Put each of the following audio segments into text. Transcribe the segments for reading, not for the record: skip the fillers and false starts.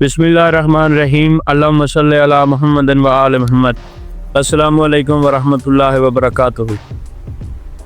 बिस्मिल्लाहिर्रहमानिर्रहीम अल्लाहुम्मा सल्लि अला मुहम्मद व आल मुहम्मद। अस्सलामु अलैकुम व रहमतुल्लाहि व बरकातुहू।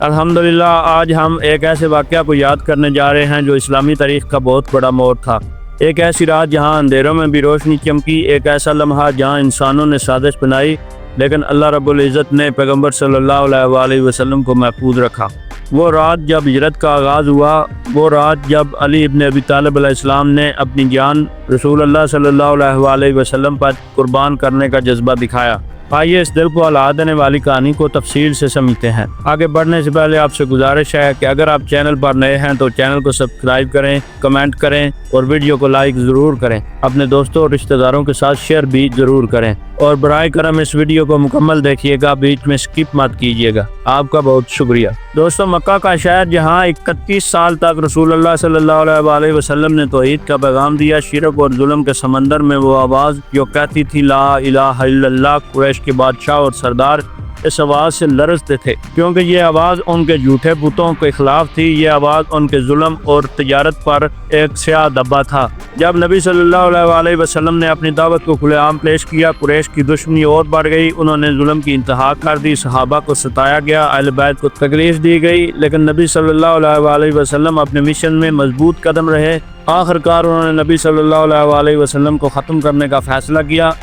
अल्हम्दुलिल्लाह, आज हम एक ऐसे वाक़या को याद करने जा रहे हैं जो इस्लामी तारीख़ का बहुत बड़ा मोड़ था। एक ऐसी रात जहां अंधेरों में भी रोशनी चमकी, एक ऐसा लम्हा जहां इंसानों ने साजिश बनाई लेकिन अल्लाह रब्बुल इज़्ज़त ने पैगम्बर सल्लल्लाहु अलैहि वसल्लम को महफूज रखा। वो रात जब हिजरत का आगाज़ हुआ, वो रात जब अली इब्न अबी तालिब अलैहिस्सलाम ने अपनी जान रसूल अल्लाह सल्लल्लाहु अलैहि वसल्लम पर कुर्बान करने का जज्बा दिखाया। आइए इस दिल को हिला देने वाली कहानी को तफसील से समझते हैं। आगे बढ़ने से पहले आपसे गुजारिश है कि अगर आप चैनल पर नए हैं तो चैनल को सब्सक्राइब करें, कमेंट करें और वीडियो को लाइक ज़रूर करें। अपने दोस्तों और रिश्तेदारों के साथ शेयर भी ज़रूर करें और बराए करम इस वीडियो को मुकम्मल देखिएगा, बीच में स्किप मत कीजिएगा। आपका बहुत शुक्रिया। दोस्तों, मक्का का शहर जहाँ 31 साल तक रसूलुल्लाह सल्लल्लाहु अलैहि वसल्लम ने तौहीद का पैगाम दिया, शिरक और जुल्म के समंदर में वो आवाज़ जो कहती थी ला इलाहा इल्लल्लाह, कुरैश के बादशाह और सरदार इस आवाज़ से लरजते थे, क्योंकि ये आवाज़ उनके झूठे बुतों के खिलाफ थी। ये आवाज़ उनके जुल्म और तिजारत पर एक स्याह धब्बा था। जब नबी सल्लल्लाहु अलैहि वसल्लम ने अपनी दावत को खुलेआम पेश किया, कुरैश की दुश्मनी और बढ़ गई। उन्होंने जुल्म की इंतहा कर दी, सहाबा को सताया गया, अहले बैत को तकलीफ दी गई, लेकिन नबी सल्लल्लाहु अलैहि वसल्लम अपने मिशन में मजबूत कदम रहे। आखिरकार उन्होंने नबी सल्लल्लाहु अलैहि वसल्लम को ख़त्म करने का फैसला किया।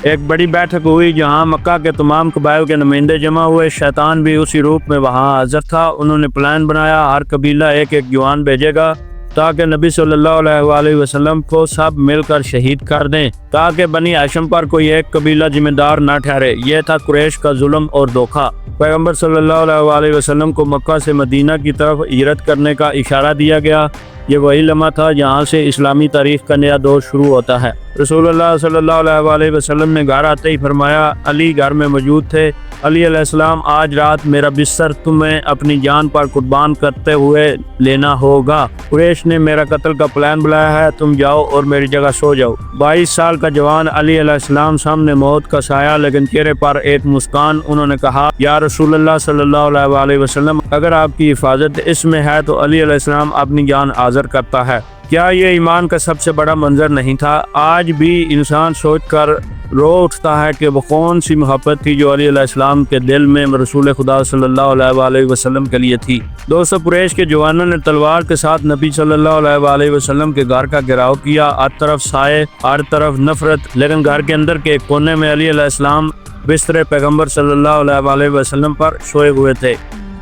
एक बड़ी बैठक हुई जहां मक्का के तमाम कबाइल के नुमाइंदे जमा हुए। शैतान भी उसी रूप में वहां हाजिर था। उन्होंने प्लान बनाया, हर कबीला एक एक जवान भेजेगा ताकि नबी सल्लल्लाहु अलैहि वसल्लम को सब मिलकर शहीद कर दें, ताकि बनी हाशिम पर कोई एक कबीला जिम्मेदार न ठहरे। यह था कुरैश का जुल्म और धोखा। पैगम्बर सल्लल्लाहु अलैहि वसल्लम को मक्का से मदीना की तरफ हिजरत करने का इशारा दिया गया। ये वही लम्हा था जहाँ से इस्लामी तारीख़ का नया दौर शुरू होता है। रसूलुल्लाह सल्लल्लाहु अलैहि वसल्लम ने घर आते ही फरमाया, अली घर में मौजूद थे। अली अलैहिस्सलाम, आज रात मेरा बिस्तर तुम्हें अपनी जान पर कुर्बान करते हुए लेना होगा। कुरैश ने मेरा कत्ल का प्लान बनाया है, तुम जाओ और मेरी जगह सो जाओ। 22 साल का जवान अली अलैहिस्सलाम, सामने मौत का साया लेकिन चेहरे पर एक मुस्कान। उन्होंने कहा, या रसूलुल्लाह सल्लल्लाहु अलैहि वसल्लम, अगर आपकी हिफाजत इसमें है तो अली अलैहिस्सलाम अपनी जान हाज़िर करता है। क्या ये ईमान का सबसे बड़ा मंजर नहीं था? आज भी इंसान सोच कर रो उठता है कि वो कौन सी मोहब्बत थी जो अली अलैहिस्सलाम के दिल में रसूल खुदा सल्लल्लाहु अलैहि वसल्लम के लिए थी। दोस्तों, कुरैश के जवानों ने तलवार के साथ नबी सल्लल्लाहु अलैहि वसल्लम के घर का घेराव किया। हर तरफ साए, हर तरफ नफरत, लेकिन घर के अंदर के एक कोने में अली अलैहिस्सलाम बिस्तर पैगम्बर सल्लल्लाहु अलैहि वसल्लम पर सोए हुए थे।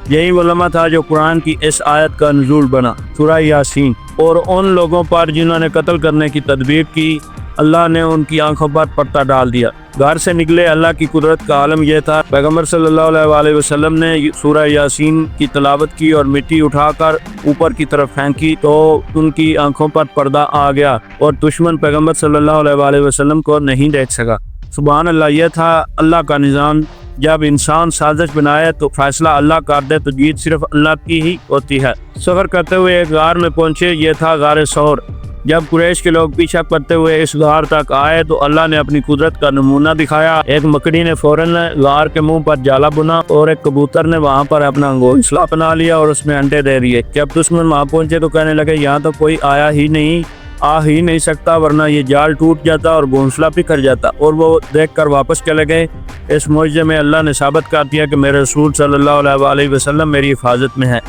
यही वो लम्हा था जो कुरान की इस आयत का नुज़ूल बना, सूरह यासीन। और उन लोगों पर जिन्होंने कत्ल करने की तदबीर की, अल्लाह ने उनकी आंखों पर पर्दा डाल दिया। घर से निकले अल्लाह की कुदरत का आलम यह था। पैगम्बर सल्लल्लाहु अलैहि वसल्लम ने सूरह यासीन की तिलावत की और मिट्टी उठाकर ऊपर की तरफ फेंकी तो उनकी आंखों पर पर्दा आ गया और दुश्मन पैगम्बर सल्लल्लाहु अलैहि वसल्लम को नहीं देख सका। सुभान अल्लाह, यह था अल्लाह का निज़ाम। जब इंसान साजिश बनाए तो फैसला अल्लाह कर दे तो जीत सिर्फ अल्लाह की ही होती है। सफ़र करते हुए एक गार में पहुंचे, ये था गार सौर। जब कुरैश के लोग पीछा करते हुए इस गार तक आए तो अल्लाह ने अपनी कुदरत का नमूना दिखाया। एक मकड़ी ने फौरन गार के मुंह पर जाला बुना और एक कबूतर ने वहां पर अपना घोंसला बना लिया और उसमें अंडे दे दिए। जब दुश्मन वहां पहुंचे तो कहने लगे, यहाँ तो कोई आ ही नहीं सकता, वरना ये जाल टूट जाता और घोंसला बिखर जाता। और वो देखकर वापस चले गए। इस मौजज़े में अल्लाह ने साबित कर दिया कि मेरे रसूल सल्लल्लाहु अलैहि वसल्लम मेरी हिफाजत में है।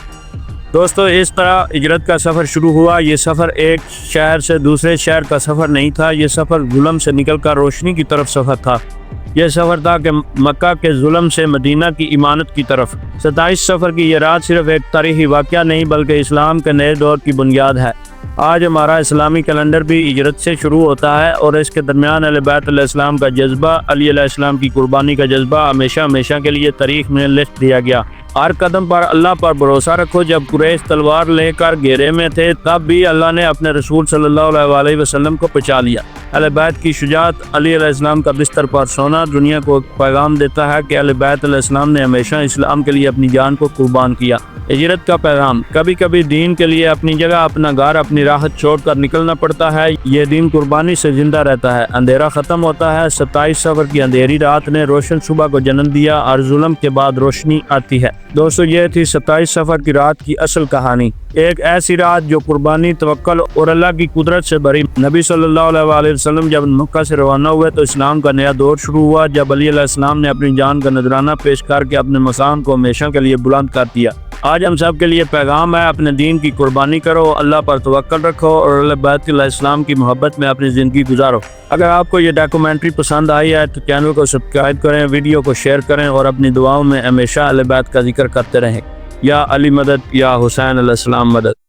दोस्तों, इस तरह हिजरत का सफ़र शुरू हुआ। ये सफ़र एक शहर से दूसरे शहर का सफ़र नहीं था, ये सफ़र जुल्म से निकलकर रोशनी की तरफ सफ़र था। यह सफ़र था कि मक्का के जुल्म से मदीना की इमानत की तरफ। 27 सफ़र की यह रात सिर्फ एक तारीख़ी वाक़या नहीं बल्कि इस्लाम के नए दौर की बुनियाद है। आज हमारा इस्लामी कैलेंडर भी हिजरत से शुरू होता है और इसके दरमियान अहले बैत अलैहिस्सलाम का जज्बा, अली अलैहिस्सलाम की कुर्बानी का जज्बा हमेशा हमेशा के लिए तारीख़ में लिख दिया गया। हर कदम पर अल्लाह पर भरोसा रखो। जब कुरैश तलवार लेकर घेरे में थे तब भी अल्लाह ने अपने रसूल सल्लल्लाहु अलैहि वसल्लम को बचा लिया। अहले बैत की शुजाअत, अली अलैहिस्सलाम का बिस्तर पर सोना दुनिया को पैगाम देता है कि अहले बैत अलैहिस्सलाम ने हमेशा इस्लाम के लिए अपनी जान को कुर्बान किया। हिजरत का पैगाम, कभी कभी दीन के लिए अपनी जगह, अपना घर, अपनी राहत छोड़कर निकलना पड़ता है। ये दीन कुर्बानी से जिंदा रहता है। अंधेरा खत्म होता है। 27 सफ़र की अंधेरी रात ने रोशन सुबह को जन्म दिया और जुल्म के बाद रोशनी आती है। دوستو یہ تھی 27 سفر کی رات کی اصل کہانی، ایک ایسی رات جو قربانی، توکل اور اللہ کی قدرت سے بھری۔ نبی صلی اللہ علیہ وآلہ وسلم جب مکہ سے روانہ ہوئے تو اسلام کا نیا دور شروع ہوا، جب علی علیہ السلام نے اپنی جان کا نذرانہ پیش کر کے اپنے مقام کو ہمیشہ کے لیے بلند کر دیا۔ آج ہم سب کے لیے پیغام ہے، اپنے دین کی قربانی کرو، اللہ پر توکل رکھو اور اہل بیت علیہ السلام کی محبت میں اپنی زندگی گزارو۔ اگر آپ کو یہ ڈاکومنٹری پسند آئی ہے تو چینل کو سبسکرائب کریں، ویڈیو کو شیئر کریں اور اپنی دعاؤں میں ہمیشہ اہل بیت کا ذکر کرتے رہیں۔ یا علی مدد، یا حسین علیہ السلام مدد۔